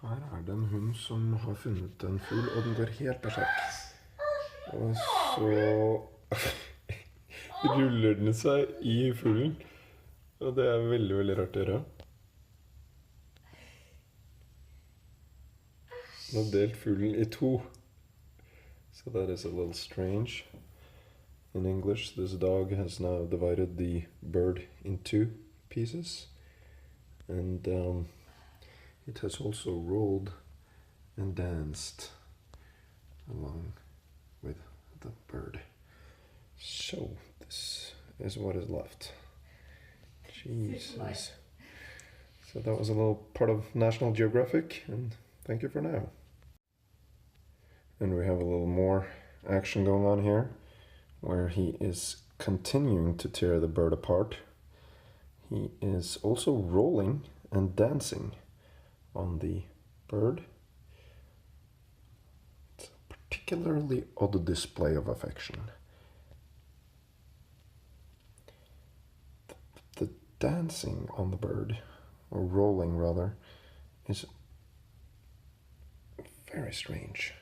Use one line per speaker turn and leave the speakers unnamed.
Her er det en hund som har funnet en fugl, og den går helt berserk. Og så ruller den seg i fuglen, og det er veldig, veldig rart å gjøre. Den har delt fuglen i to. So that is a little strange. In English, this dog has now divided the bird in two pieces. And it has also rolled and danced along with the bird. So this is what is left. Jesus. So that was a little part of National Geographic, and thank you for now. And we have a little more action going on here, where he is continuing to tear the bird apart. He is also rolling and dancing on the bird. It's a particularly odd display of affection. The dancing on the bird, or rolling rather, is very strange.